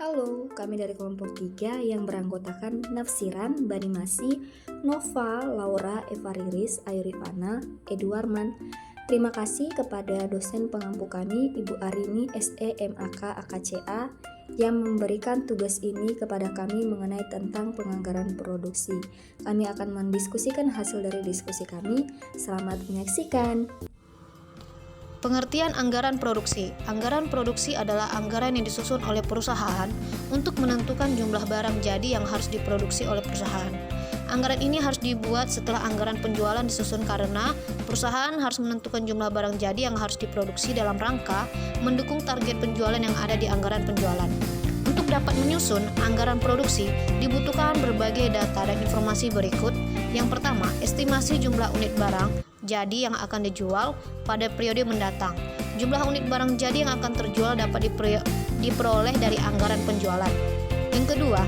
Halo, kami dari kelompok 3 yang beranggotakan Nafsiran, Banimasi, Nova, Laura, Eva Riris, Ayurifana, Edwarman. Terima kasih kepada dosen pengampu kami, Ibu Arini, SE, MAK, AKCA, yang memberikan tugas ini kepada kami mengenai tentang penganggaran produksi. Kami akan mendiskusikan hasil dari diskusi kami. Selamat menyaksikan. Pengertian anggaran produksi. Anggaran produksi adalah anggaran yang disusun oleh perusahaan untuk menentukan jumlah barang jadi yang harus diproduksi oleh perusahaan. Anggaran ini harus dibuat setelah anggaran penjualan disusun karena perusahaan harus menentukan jumlah barang jadi yang harus diproduksi dalam rangka mendukung target penjualan yang ada di anggaran penjualan. Untuk dapat menyusun anggaran produksi, dibutuhkan berbagai data dan informasi berikut. Yang pertama, estimasi jumlah unit barang jadi yang akan dijual pada periode mendatang. Jumlah unit barang jadi yang akan terjual dapat diperoleh dari anggaran penjualan. Yang kedua,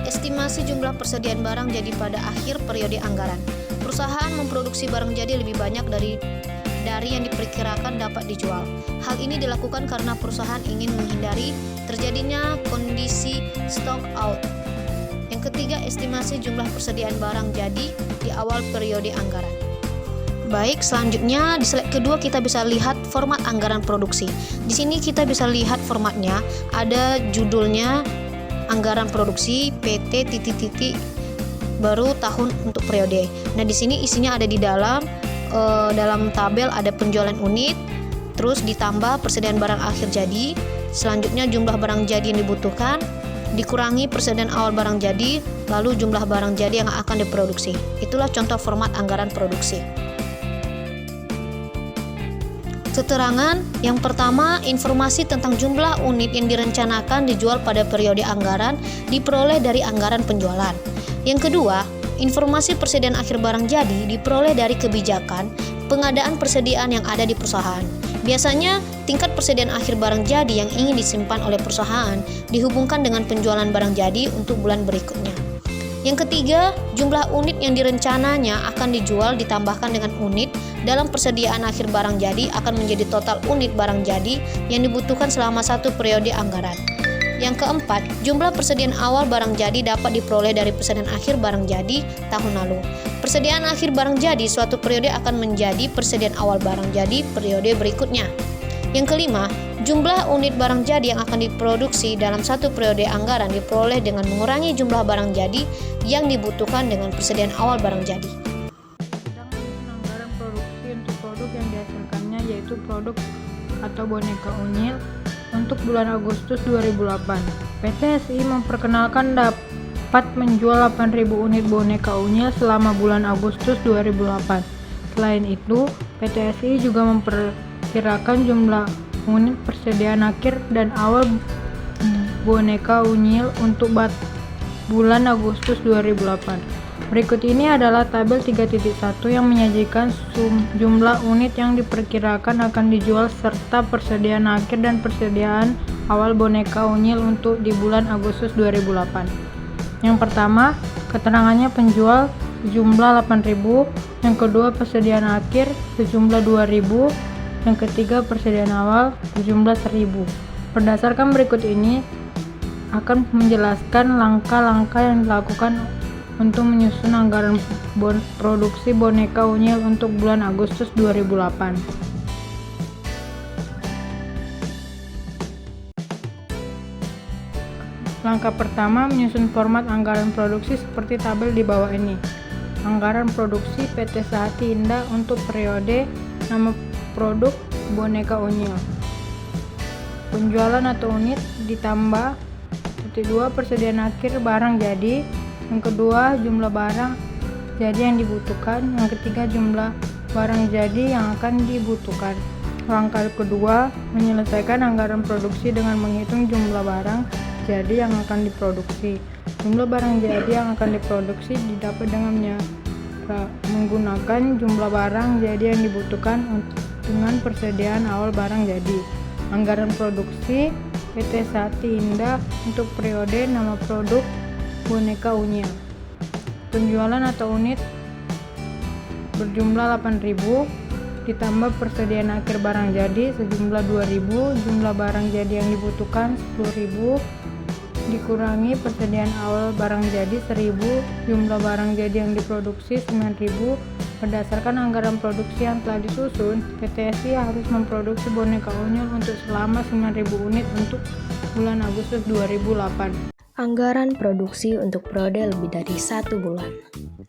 estimasi jumlah persediaan barang jadi pada akhir periode anggaran. Perusahaan memproduksi barang jadi lebih banyak dari yang diperkirakan dapat dijual. Hal ini dilakukan karena perusahaan ingin menghindari terjadinya kondisi stock out. Yang ketiga, estimasi jumlah persediaan barang jadi di awal periode anggaran. Baik, selanjutnya di slide kedua kita bisa lihat format anggaran produksi. Di sini kita bisa lihat formatnya, ada judulnya anggaran produksi PT baru tahun untuk periode. Nah, di sini isinya ada di dalam tabel ada penjualan unit, terus ditambah persediaan barang akhir jadi, selanjutnya jumlah barang jadi yang dibutuhkan, dikurangi persediaan awal barang jadi, lalu jumlah barang jadi yang akan diproduksi. Itulah contoh format anggaran produksi. Keterangan yang pertama, informasi tentang jumlah unit yang direncanakan dijual pada periode anggaran diperoleh dari anggaran penjualan. Yang kedua, informasi persediaan akhir barang jadi diperoleh dari kebijakan pengadaan persediaan yang ada di perusahaan. Biasanya, tingkat persediaan akhir barang jadi yang ingin disimpan oleh perusahaan dihubungkan dengan penjualan barang jadi untuk bulan berikutnya. Yang ketiga, jumlah unit yang direncananya akan dijual ditambahkan dengan unit dalam persediaan akhir barang jadi akan menjadi total unit barang jadi yang dibutuhkan selama satu periode anggaran. Yang keempat, jumlah persediaan awal barang jadi dapat diperoleh dari persediaan akhir barang jadi tahun lalu. Persediaan akhir barang jadi suatu periode akan menjadi persediaan awal barang jadi periode berikutnya. Yang kelima, jumlah unit barang jadi yang akan diproduksi dalam satu periode anggaran diperoleh dengan mengurangi jumlah barang jadi yang dibutuhkan dengan persediaan awal barang jadi. Sedang menyusun anggaran produksi untuk produk yang dihasilkannya yaitu produk atau boneka unyil untuk bulan Agustus 2008. PT SI memperkenalkan dapat menjual 8.000 unit boneka unyil selama bulan Agustus 2008. Selain itu, PT SI juga memperkirakan jumlah unit persediaan akhir dan awal boneka unyil untuk bulan Agustus 2008. Berikut ini adalah tabel 3.1 yang menyajikan jumlah unit yang diperkirakan akan dijual serta persediaan akhir dan persediaan awal boneka unyil untuk di bulan Agustus 2008. Yang pertama, keterangannya penjual sejumlah 8.000, yang kedua persediaan akhir sejumlah 2.000, yang ketiga persediaan awal sejumlah 1.000. Berdasarkan berikut ini akan menjelaskan langkah-langkah yang dilakukan untuk menyusun anggaran produksi boneka unyil untuk bulan Agustus 2008. Langkah pertama, menyusun format anggaran produksi seperti tabel di bawah ini. Anggaran produksi PT Sehati Indah untuk periode, nama produk boneka unyil. Penjualan atau unit ditambah. Kedua, persediaan akhir barang jadi. Yang kedua, jumlah barang jadi yang dibutuhkan. Yang ketiga, jumlah barang jadi yang akan dibutuhkan. Langkah kedua, menyelesaikan anggaran produksi dengan menghitung jumlah barang jadi yang akan diproduksi. Jumlah barang jadi yang akan diproduksi didapat dengan menggunakan jumlah barang jadi yang dibutuhkan dengan persediaan awal barang jadi. Anggaran produksi PT Sehati Indah untuk periode, nama produk boneka unyil. Penjualan atau unit berjumlah 8.000, ditambah persediaan akhir barang jadi sejumlah 2.000, jumlah barang jadi yang dibutuhkan 10.000, dikurangi persediaan awal barang jadi 1.000, jumlah barang jadi yang diproduksi 9.000. Berdasarkan anggaran produksi yang telah disusun, PT SI harus memproduksi boneka unyil untuk selama 9.000 unit untuk bulan Agustus 2008. Anggaran produksi untuk periode lebih dari 1 bulan.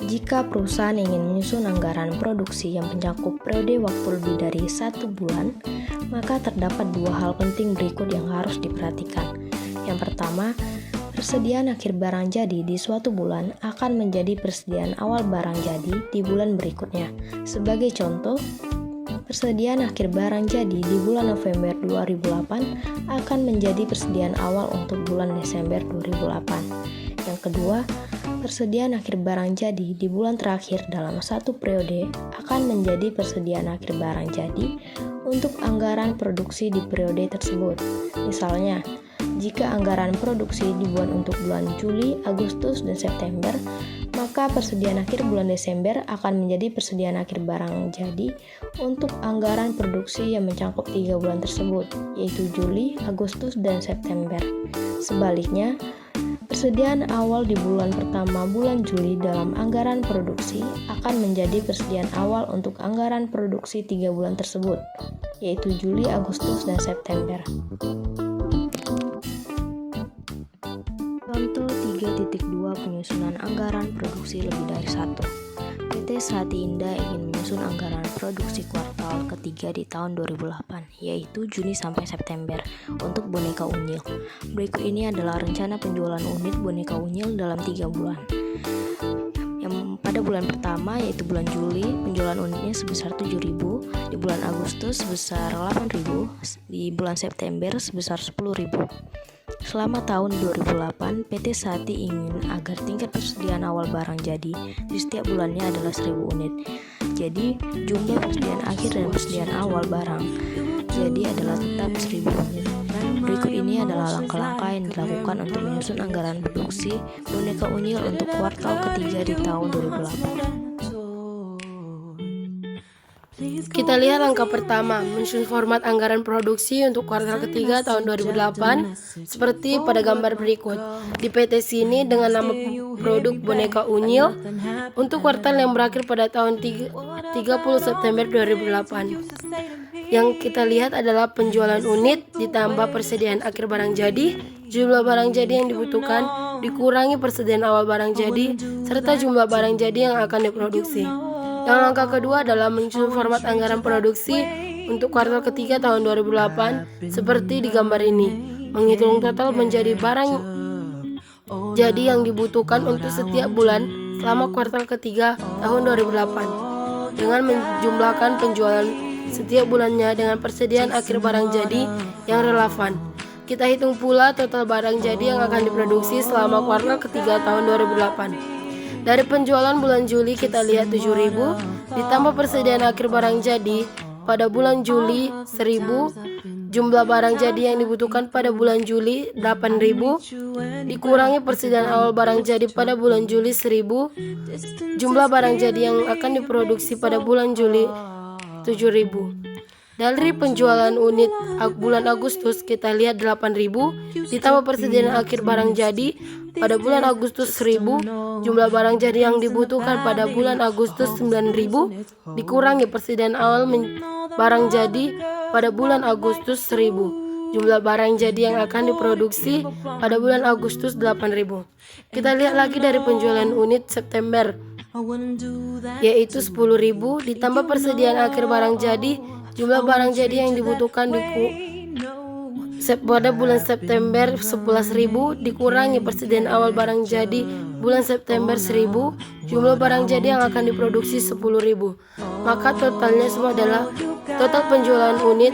Jika perusahaan ingin menyusun anggaran produksi yang mencakup periode waktu lebih dari 1 bulan, maka terdapat 2 hal penting berikut yang harus diperhatikan. Yang pertama, persediaan akhir barang jadi di suatu bulan akan menjadi persediaan awal barang jadi di bulan berikutnya. Sebagai contoh, persediaan akhir barang jadi di bulan November 2008 akan menjadi persediaan awal untuk bulan Desember 2008. Yang kedua, persediaan akhir barang jadi di bulan terakhir dalam satu periode akan menjadi persediaan akhir barang jadi untuk anggaran produksi di periode tersebut. Misalnya, jika anggaran produksi dibuat untuk bulan Juli, Agustus, dan September, maka persediaan akhir bulan Desember akan menjadi persediaan akhir barang jadi untuk anggaran produksi yang mencakup 3 bulan tersebut, yaitu Juli, Agustus, dan September. Sebaliknya, persediaan awal di bulan pertama bulan Juli dalam anggaran produksi akan menjadi persediaan awal untuk anggaran produksi 3 bulan tersebut, yaitu Juli, Agustus, dan September. Contoh 3.2 penyusunan anggaran produksi lebih dari 1. PT Sati Indah ingin menyusun anggaran produksi kuartal ketiga di tahun 2008, yaitu Juni sampai September, untuk boneka unyil. Berikut ini adalah rencana penjualan unit boneka unyil dalam 3 bulan. Yang pada bulan pertama, yaitu bulan Juli, penjualan unitnya sebesar 7.000, di bulan Agustus sebesar 8.000, di bulan September sebesar 10.000. Selama tahun 2008, PT Sati ingin agar tingkat persediaan awal barang jadi di setiap bulannya adalah 1.000 unit. Jadi, jumlah persediaan akhir dan persediaan awal barang jadi adalah tetap 1.000 unit. Berikut ini adalah langkah-langkah yang dilakukan untuk menyusun anggaran produksi boneka unyil untuk kuartal ketiga di tahun 2008. Kita lihat langkah pertama, menyusun format anggaran produksi untuk kuartal ketiga tahun 2008 seperti pada gambar berikut. Di PT sini dengan nama produk boneka unyil untuk kuartal yang berakhir pada tahun 30 September 2008. Yang kita lihat adalah penjualan unit ditambah persediaan akhir barang jadi, jumlah barang jadi yang dibutuhkan dikurangi persediaan awal barang jadi, serta jumlah barang jadi yang akan diproduksi. Yang langkah kedua adalah menyusun format anggaran produksi untuk kuartal ketiga tahun 2008 seperti di gambar ini. Menghitung total menjadi barang jadi yang dibutuhkan untuk setiap bulan selama kuartal ketiga tahun 2008 dengan menjumlahkan penjualan setiap bulannya dengan persediaan akhir barang jadi yang relevan. Kita hitung pula total barang jadi yang akan diproduksi selama kuartal ketiga tahun 2008. Dari penjualan bulan Juli kita lihat 7.000, ditambah persediaan akhir barang jadi pada bulan Juli 1.000, jumlah barang jadi yang dibutuhkan pada bulan Juli 8.000, dikurangi persediaan awal barang jadi pada bulan Juli 1.000, jumlah barang jadi yang akan diproduksi pada bulan Juli 7.000. Dari penjualan unit bulan Agustus kita lihat 8.000, ditambah persediaan akhir barang jadi pada bulan Agustus 1.000, jumlah barang jadi yang dibutuhkan pada bulan Agustus 9.000, dikurangi persediaan awal barang jadi pada bulan Agustus 1.000, jumlah barang jadi yang akan diproduksi pada bulan Agustus 8.000. Kita lihat lagi dari penjualan unit September, yaitu 10.000, ditambah persediaan akhir barang jadi, jumlah barang jadi yang dibutuhkan pada bulan September 11.000, dikurangi persediaan awal barang jadi bulan September 1.000, jumlah barang jadi yang akan diproduksi 10.000. Maka totalnya semua adalah total penjualan unit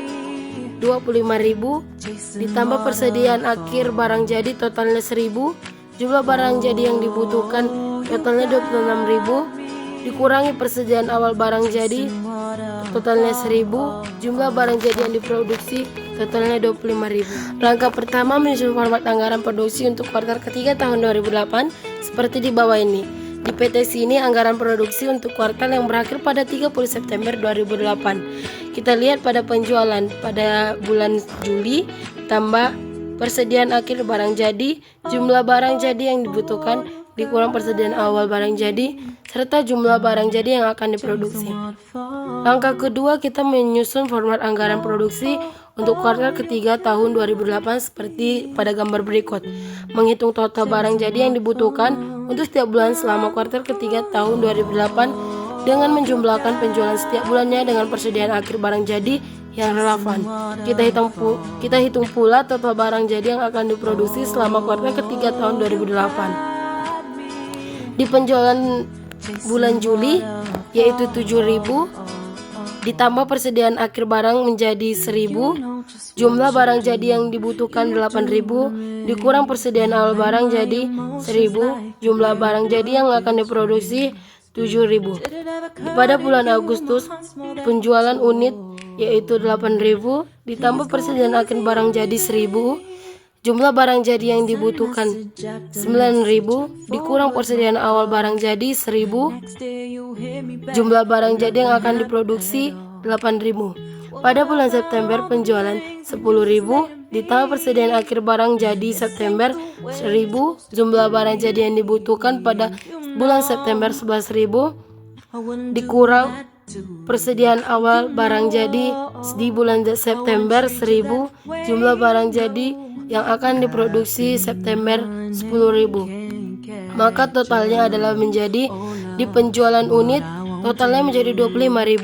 25.000, ditambah persediaan akhir barang jadi totalnya 1.000, jumlah barang jadi yang dibutuhkan totalnya 26.000, dikurangi persediaan awal barang jadi totalnya 1.000, jumlah barang jadi yang diproduksi totalnya 25.000. Langkah pertama menyusun format anggaran produksi untuk kuartal ketiga tahun 2008 seperti di bawah ini. Di PT sini anggaran produksi untuk kuartal yang berakhir pada 30 September 2008. Kita lihat pada penjualan pada bulan Juli, tambah persediaan akhir barang jadi, jumlah barang jadi yang dibutuhkan dikurang persediaan awal barang jadi, serta jumlah barang jadi yang akan diproduksi. Langkah kedua, kita menyusun format anggaran produksi untuk kuartal ketiga tahun 2008 seperti pada gambar berikut. Menghitung total barang jadi yang dibutuhkan untuk setiap bulan selama kuartal ketiga tahun 2008 dengan menjumlahkan penjualan setiap bulannya dengan persediaan akhir barang jadi yang relevan. Kita hitung pula total barang jadi yang akan diproduksi selama kuartal ketiga tahun 2008. Di penjualan bulan Juli yaitu 7.000 ditambah persediaan akhir barang menjadi 1.000, jumlah barang jadi yang dibutuhkan 8.000, dikurang persediaan awal barang jadi 1.000, jumlah barang jadi yang akan diproduksi 7.000. Pada bulan Agustus, penjualan unit yaitu 8.000, ditambah persediaan akhir barang jadi 1.000, jumlah barang jadi yang dibutuhkan 9.000, dikurang persediaan awal barang jadi 1.000, jumlah barang jadi yang akan diproduksi 8.000. Pada bulan September, penjualan 10.000, ditambah persediaan akhir barang jadi September 1.000, jumlah barang jadi yang dibutuhkan pada bulan September 11.000, dikurang persediaan awal barang jadi di bulan September 1.000, jumlah barang jadi yang akan diproduksi September 10.000. Maka totalnya adalah menjadi di penjualan unit totalnya menjadi 25.000,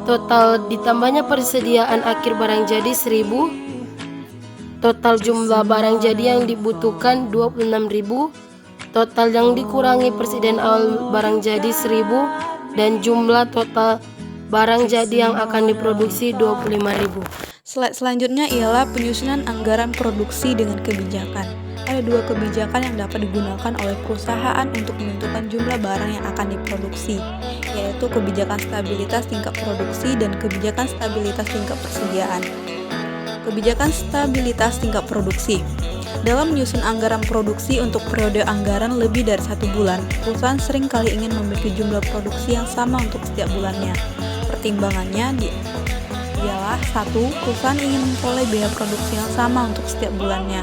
total ditambahnya persediaan akhir barang jadi 1.000, total jumlah barang jadi yang dibutuhkan 26.000, total yang dikurangi persediaan awal barang jadi 1.000, dan jumlah total barang jadi yang akan diproduksi 25.000. Slide selanjutnya ialah penyusunan anggaran produksi dengan kebijakan. Ada dua kebijakan yang dapat digunakan oleh perusahaan untuk menentukan jumlah barang yang akan diproduksi, yaitu kebijakan stabilitas tingkat produksi dan kebijakan stabilitas tingkat persediaan. Kebijakan stabilitas tingkat produksi. Dalam menyusun anggaran produksi untuk periode anggaran lebih dari 1 bulan, perusahaan sering kali ingin memiliki jumlah produksi yang sama untuk setiap bulannya. Pertimbangannya ialah 1. Perusahaan ingin memperoleh biaya produksi yang sama untuk setiap bulannya.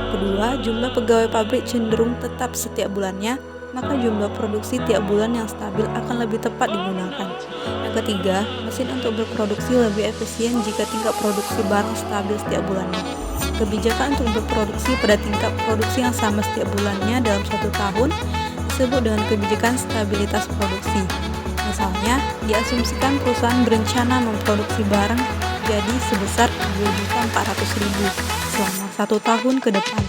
Kedua, jumlah pegawai pabrik cenderung tetap setiap bulannya, maka jumlah produksi tiap bulan yang stabil akan lebih tepat digunakan. Yang ketiga, mesin untuk berproduksi lebih efisien jika tingkat produksi barang stabil setiap bulannya. Kebijakan untuk berproduksi pada tingkat produksi yang sama setiap bulannya dalam 1 tahun disebut dengan kebijakan stabilitas produksi. Misalnya, diasumsikan perusahaan berencana memproduksi barang jadi sebesar 2.400.000 selama 1 tahun ke depan.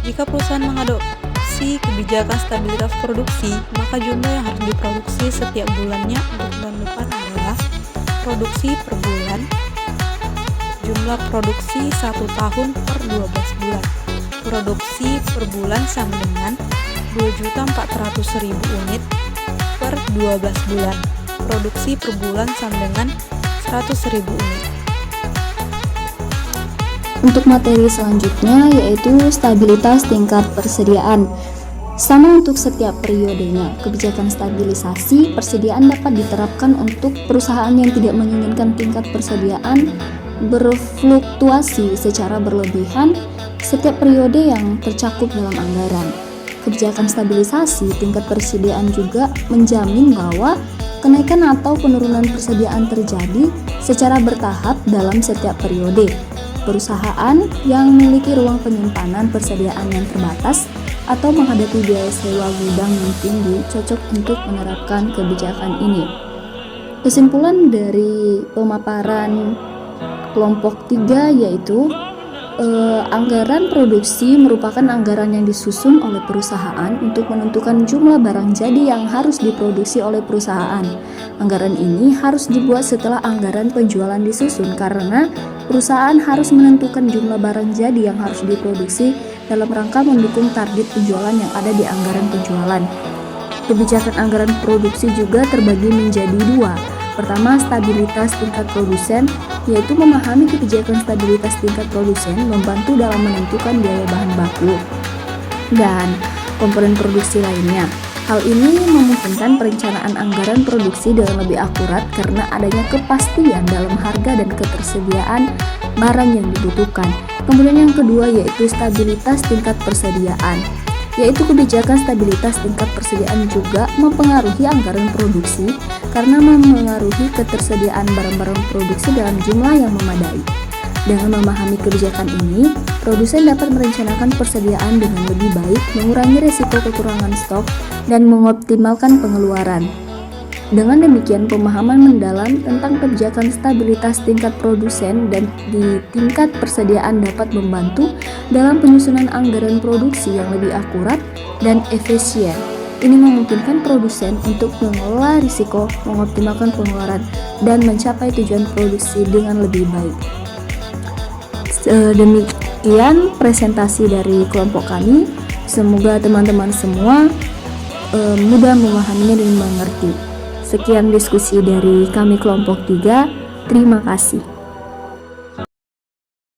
Jika perusahaan mengadopsi kebijakan stabilitas produksi, maka jumlah yang harus diproduksi setiap bulannya untuk bulan depan adalah produksi per bulan, jumlah produksi 1 tahun per 12 bulan. Produksi per bulan sama dengan 2.400.000 unit per 12 bulan. Produksi per bulan sama dengan 100.000 unit. Untuk materi selanjutnya yaitu stabilitas tingkat persediaan. Sama untuk setiap periodenya, kebijakan stabilisasi persediaan dapat diterapkan untuk perusahaan yang tidak menginginkan tingkat persediaan berfluktuasi secara berlebihan setiap periode yang tercakup dalam anggaran. Kebijakan stabilisasi tingkat persediaan juga menjamin bahwa kenaikan atau penurunan persediaan terjadi secara bertahap dalam setiap periode. Perusahaan yang memiliki ruang penyimpanan persediaan yang terbatas atau menghadapi biaya sewa gudang yang tinggi cocok untuk menerapkan kebijakan ini. Kesimpulan dari pemaparan kelompok 3 yaitu anggaran produksi merupakan anggaran yang disusun oleh perusahaan untuk menentukan jumlah barang jadi yang harus diproduksi oleh perusahaan. Anggaran ini harus dibuat setelah anggaran penjualan disusun karena perusahaan harus menentukan jumlah barang jadi yang harus diproduksi dalam rangka mendukung target penjualan yang ada di anggaran penjualan. Kebijakan anggaran produksi juga terbagi menjadi 2. Pertama, stabilitas tingkat produsen, yaitu memahami kebijakan stabilitas tingkat produsen membantu dalam menentukan biaya bahan baku dan komponen produksi lainnya. Hal ini memungkinkan perencanaan anggaran produksi dengan lebih akurat karena adanya kepastian dalam harga dan ketersediaan barang yang dibutuhkan. Kemudian yang kedua yaitu stabilitas tingkat persediaan, yaitu kebijakan stabilitas tingkat persediaan juga mempengaruhi anggaran produksi karena mempengaruhi ketersediaan barang-barang produksi dalam jumlah yang memadai. Dengan memahami kebijakan ini, produsen dapat merencanakan persediaan dengan lebih baik, mengurangi risiko kekurangan stok, dan mengoptimalkan pengeluaran. Dengan demikian, pemahaman mendalam tentang kebijakan stabilitas tingkat produsen dan di tingkat persediaan dapat membantu dalam penyusunan anggaran produksi yang lebih akurat dan efisien. Ini memungkinkan produsen untuk mengelola risiko, mengoptimalkan pengeluaran, dan mencapai tujuan produksi dengan lebih baik. Demikian presentasi dari kelompok kami. Semoga teman-teman semua mudah memahaminya dan mengerti. Sekian diskusi dari kami kelompok 3. Terima kasih.